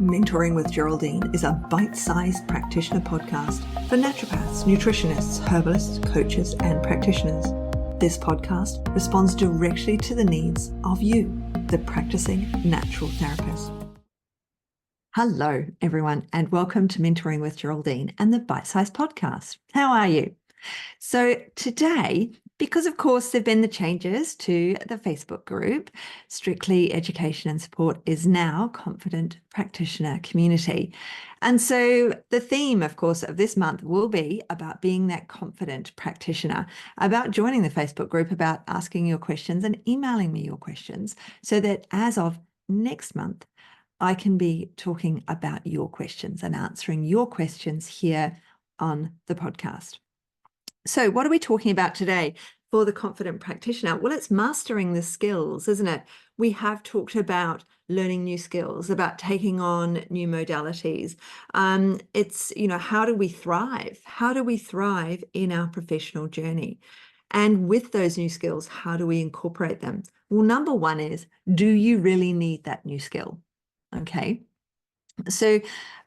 Mentoring with Geraldine is a bite-sized practitioner podcast for naturopaths, nutritionists, herbalists, coaches, and practitioners. This podcast responds directly to the needs of you, the practicing natural therapist. Hello, everyone, and welcome to Mentoring with Geraldine and the Bite-Sized Podcast. How are you? So today, because of course there've been the changes to the Facebook group, Strictly Education and Support is now Confident Practitioner Community. And so the theme, of course, of this month will be about being that confident practitioner, about joining the Facebook group, about asking your questions and emailing me your questions so that as of next month, I can be talking about your questions and answering your questions here on the podcast. So what are we talking about today for the confident practitioner? Well, it's mastering the skills, isn't it? We have talked about learning new skills, about taking on new modalities. It's, how do we thrive? How do we thrive in our professional journey? And with those new skills, how do we incorporate them? Well, number one is, do you really need that new skill? Okay. So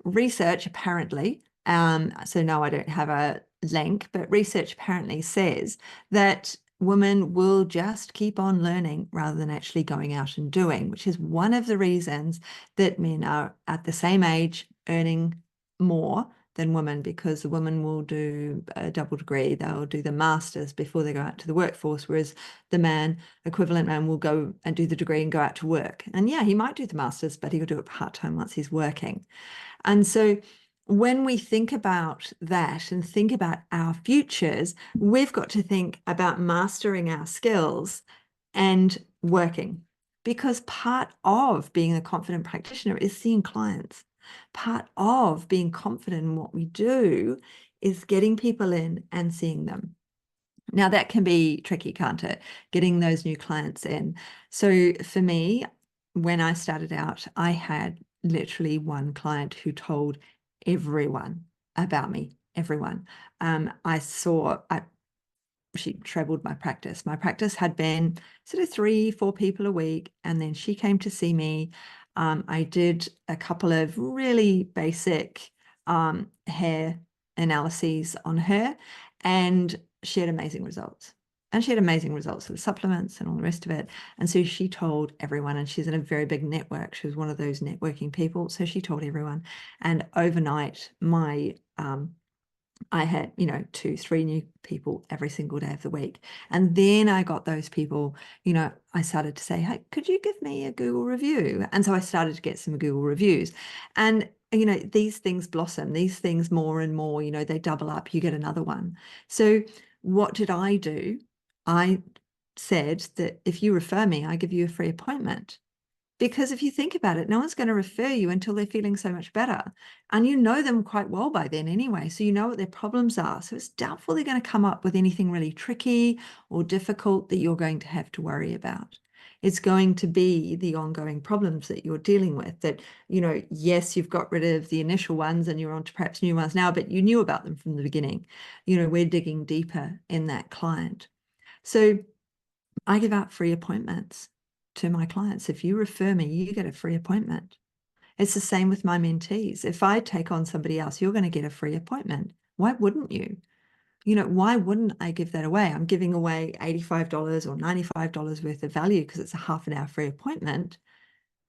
research apparently, so no, I don't have a link, but research apparently says that women will just keep on learning rather than actually going out and doing, which is one of the reasons that men are at the same age earning more than women, because the women will do a double degree, they'll do the masters before they go out to the workforce, whereas the equivalent man will go and do the degree and go out to work. And yeah, he might do the masters, but he'll do it part-time once he's working. And so when we think about that and think about our futures, we've got to think about mastering our skills and working, because part of being a confident practitioner is seeing clients. Part of being confident in what we do is getting people in and seeing them. Now, that can be tricky, can't it? Getting those new clients in. So for me, when I started out, I had literally one client who told everyone about me, everyone. She trebled my practice. My practice had been sort of 3-4 people a week, and then she came to see me. I did a couple of really basic hair analyses on her, and she had amazing results. And she had amazing results with the supplements and all the rest of it. And so she told everyone, and she's in a very big network. She was one of those networking people. So she told everyone. And overnight, I had, 2-3 new people every single day of the week. And then I got those people, I started to say, hey, could you give me a Google review? And so I started to get some Google reviews. And, these things blossom, these things more and more, they double up, you get another one. So what did I do? I said that if you refer me, I give you a free appointment. Because if you think about it, no one's going to refer you until they're feeling so much better. And you know them quite well by then anyway, so you know what their problems are. So it's doubtful they're going to come up with anything really tricky or difficult that you're going to have to worry about. It's going to be the ongoing problems that you're dealing with that, yes, you've got rid of the initial ones and you're on to perhaps new ones now, but you knew about them from the beginning. We're digging deeper in that client. So I give out free appointments to my clients. If you refer me, you get a free appointment. It's the same with my mentees. If I take on somebody else, you're going to get a free appointment. Why wouldn't you? Why wouldn't I give that away? I'm giving away $85 or $95 worth of value because it's a half an hour free appointment,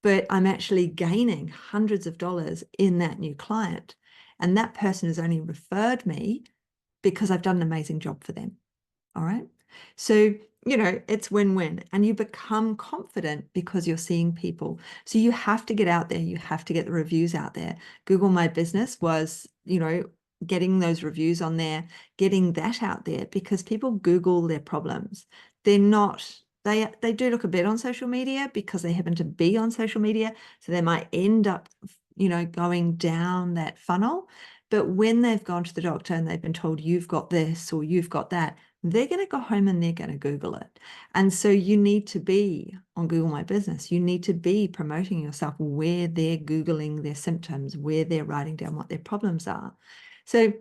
but I'm actually gaining hundreds of dollars in that new client. And that person has only referred me because I've done an amazing job for them. All right. So, it's win-win, and you become confident because you're seeing people. So you have to get out there. You have to get the reviews out there. Google My Business was, getting those reviews on there, getting that out there, because people Google their problems. They do look a bit on social media because they happen to be on social media. So they might end up, going down that funnel. But when they've gone to the doctor and they've been told you've got this or you've got that, they're going to go home and they're going to Google it. And so you need to be on Google My Business. You need to be promoting yourself where they're Googling their symptoms, where they're writing down what their problems are. So,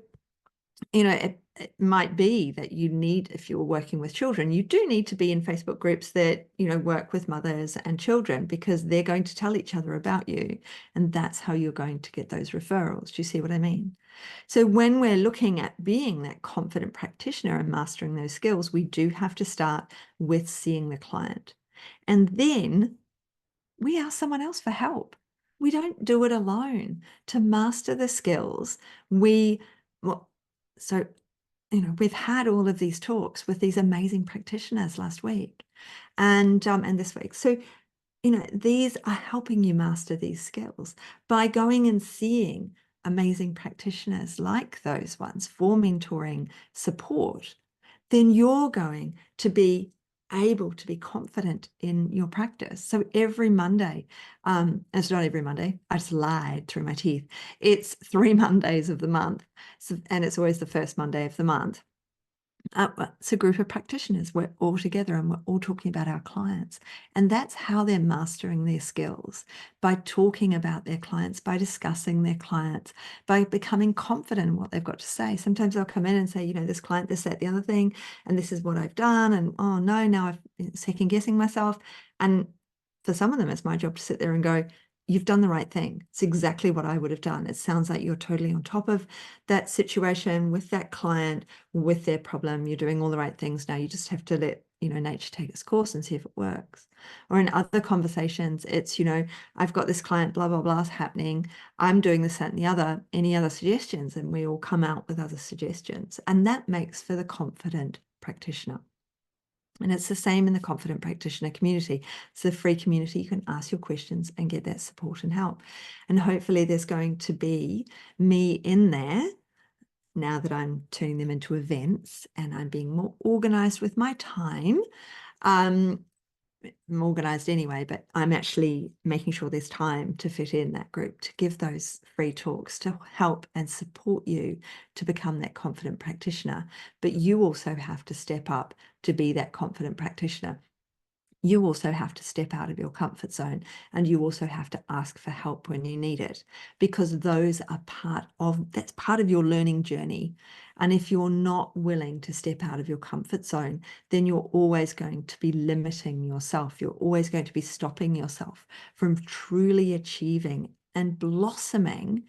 it might be that you need, if you're working with children, you do need to be in Facebook groups that, work with mothers and children, because they're going to tell each other about you. And that's how you're going to get those referrals. Do you see what I mean? So when we're looking at being that confident practitioner and mastering those skills, we do have to start with seeing the client. And then we ask someone else for help. We don't do it alone. To master the skills, we've had all of these talks with these amazing practitioners last week and this week. So, these are helping you master these skills by going and seeing amazing practitioners like those ones for mentoring support. Then you're going to be able to be confident in your practice. So every Monday, it's not every Monday, I just lied through my teeth. It's 3 Mondays of the month. So, and it's always the first Monday of the month. It's a group of practitioners. We're all together and we're all talking about our clients. And that's how they're mastering their skills, by talking about their clients, by discussing their clients, by becoming confident in what they've got to say. Sometimes they'll come in and say, this client, this, that, the other thing, and this is what I've done. And oh no, now I've been second guessing myself. And for some of them, it's my job to sit there and go, you've done the right thing. It's exactly what I would have done. It sounds like you're totally on top of that situation with that client, with their problem. You're doing all the right things. Now you just have to let, nature take its course and see if it works. Or in other conversations, it's, I've got this client, blah, blah, blah, happening. I'm doing this, that, and the other. Any other suggestions? And we all come out with other suggestions. And that makes for the confident practitioner. And it's the same in the confident practitioner community. It's a free community. You can ask your questions and get that support and help. And hopefully there's going to be me in there now that I'm turning them into events and I'm being more organized with my time. I'm organized anyway, but I'm actually making sure there's time to fit in that group, to give those free talks, to help and support you to become that confident practitioner. But you also have to step up to be that confident practitioner. You also have to step out of your comfort zone, and you also have to ask for help when you need it, because that's part of your learning journey. And if you're not willing to step out of your comfort zone, then you're always going to be limiting yourself. You're always going to be stopping yourself from truly achieving and blossoming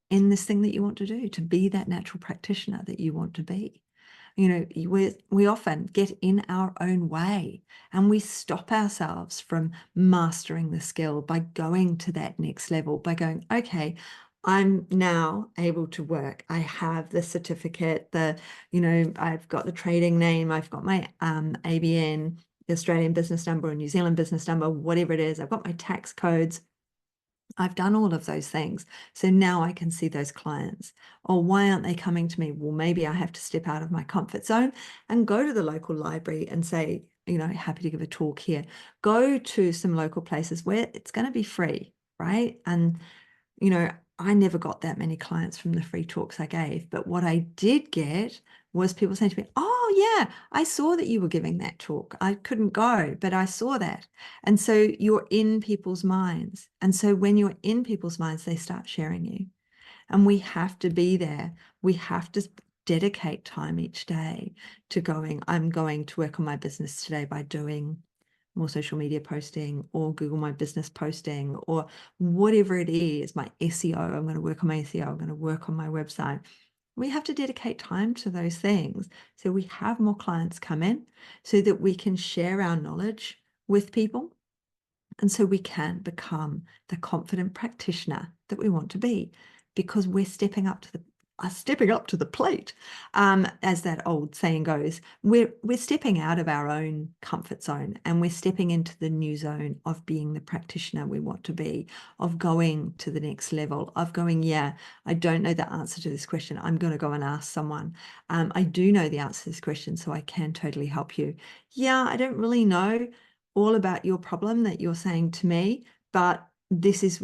in this thing that you want to do, to be that natural practitioner that you want to be. We often get in our own way and we stop ourselves from mastering the skill by going to that next level, by going, okay, I'm now able to work. I have the certificate, I've got the trading name, I've got my ABN, the Australian business number or New Zealand business number, whatever it is. I've got my tax codes. I've done all of those things. So now I can see those clients. Or why aren't they coming to me? Well, maybe I have to step out of my comfort zone and go to the local library and say, happy to give a talk here. Go to some local places where it's going to be free, right? And, I never got that many clients from the free talks I gave. But what I did get was people saying to me, oh yeah, I saw that you were giving that talk. I couldn't go, but I saw that. And so you're in people's minds. And so when you're in people's minds, they start sharing you. And we have to be there. We have to dedicate time each day to going, I'm going to work on my business today by doing more social media posting or Google My Business posting or whatever it is, my SEO. I'm going to work on my SEO. I'm going to work on my website. We have to dedicate time to those things so we have more clients come in, so that we can share our knowledge with people, and so we can become the confident practitioner that we want to be, because we're stepping up to the plate. As that old saying goes, we're stepping out of our own comfort zone and we're stepping into the new zone of being the practitioner we want to be, of going to the next level, of going, yeah, I don't know the answer to this question. I'm going to go and ask someone. I do know the answer to this question, so I can totally help you. Yeah, I don't really know all about your problem that you're saying to me, but this is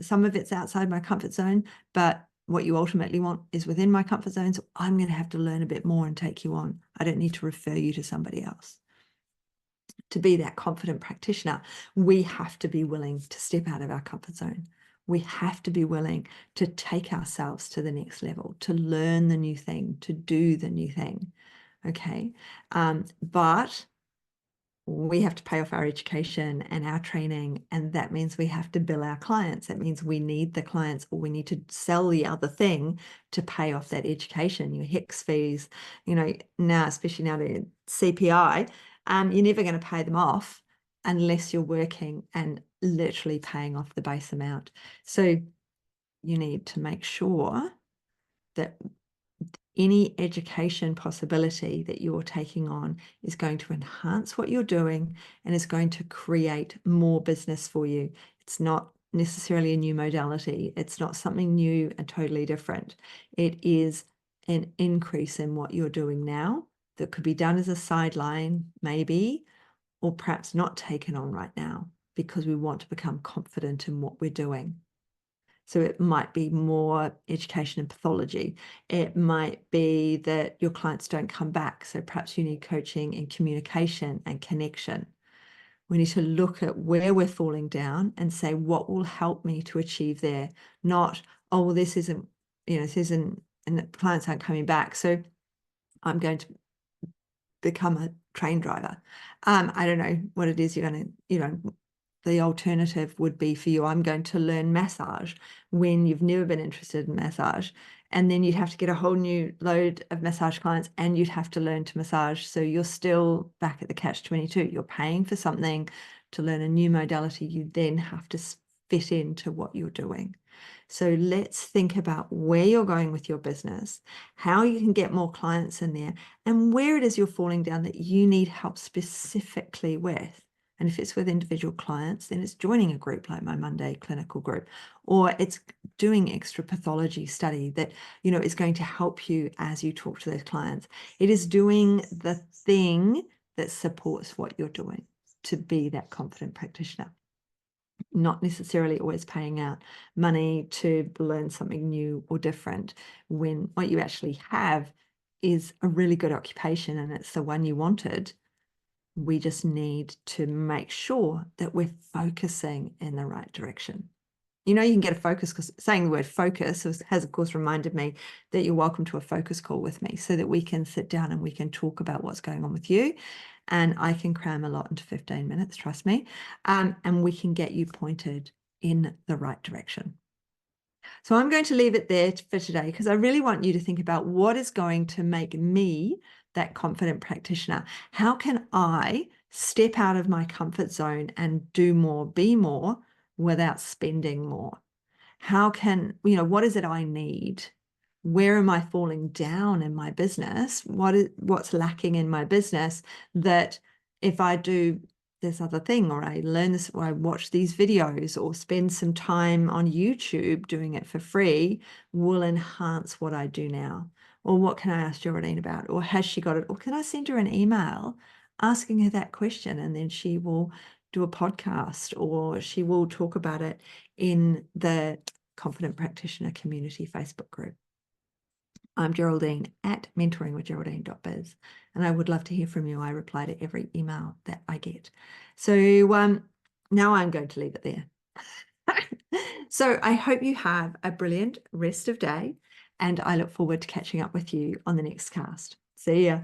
some of it's outside my comfort zone, but what you ultimately want is within my comfort zone. So I'm going to have to learn a bit more and take you on. I don't need to refer you to somebody else. To be that confident practitioner, we have to be willing to step out of our comfort zone. We have to be willing to take ourselves to the next level, to learn the new thing, to do the new thing. Okay. But we have to pay off our education and our training, and that means we have to bill our clients. That means we need the clients, or we need to sell the other thing to pay off that education, your HECS fees, now, especially now the CPI, you're never going to pay them off unless you're working and literally paying off the base amount. So you need to make sure that any education possibility that you're taking on is going to enhance what you're doing and is going to create more business for you. It's not necessarily a new modality. It's not something new and totally different. It is an increase in what you're doing now that could be done as a sideline, maybe, or perhaps not taken on right now because we want to become confident in what we're doing. So it might be more education in pathology. It might be that your clients don't come back. So perhaps you need coaching in communication and connection. We need to look at where we're falling down and say, what will help me to achieve there? Not, oh, well, this isn't, and the clients aren't coming back. So I'm going to become a train driver. I don't know what it is you're going to, the alternative would be for you, I'm going to learn massage, when you've never been interested in massage. And then you'd have to get a whole new load of massage clients and you'd have to learn to massage. So you're still back at the catch-22. You're paying for something to learn a new modality. You then have to fit into what you're doing. So let's think about where you're going with your business, how you can get more clients in there, and where it is you're falling down that you need help specifically with. And if it's with individual clients, then it's joining a group like my Monday clinical group, or it's doing extra pathology study that, is going to help you as you talk to those clients. It is doing the thing that supports what you're doing to be that confident practitioner. Not necessarily always paying out money to learn something new or different, when what you actually have is a really good occupation and it's the one you wanted. We just need to make sure that we're focusing in the right direction. You can get a focus, because saying the word focus has, of course, reminded me that you're welcome to a focus call with me so that we can sit down and we can talk about what's going on with you. And I can cram a lot into 15 minutes, trust me. And we can get you pointed in the right direction. So I'm going to leave it there for today, because I really want you to think about what is going to make me that confident practitioner. How can I step out of my comfort zone and do more, be more, without spending more? How can, what is it I need? Where am I falling down in my business? What's lacking in my business that if I do this other thing, or I learn this, or I watch these videos, or spend some time on YouTube doing it for free, will enhance what I do now? Or what can I ask Geraldine about? Or has she got it? Or can I send her an email asking her that question, and then she will do a podcast, or she will talk about it in the Confident Practitioner Community Facebook group. I'm Geraldine at mentoringwithgeraldine.biz, and I would love to hear from you. I reply to every email that I get. So now I'm going to leave it there. So I hope you have a brilliant rest of day, and I look forward to catching up with you on the next cast. See ya.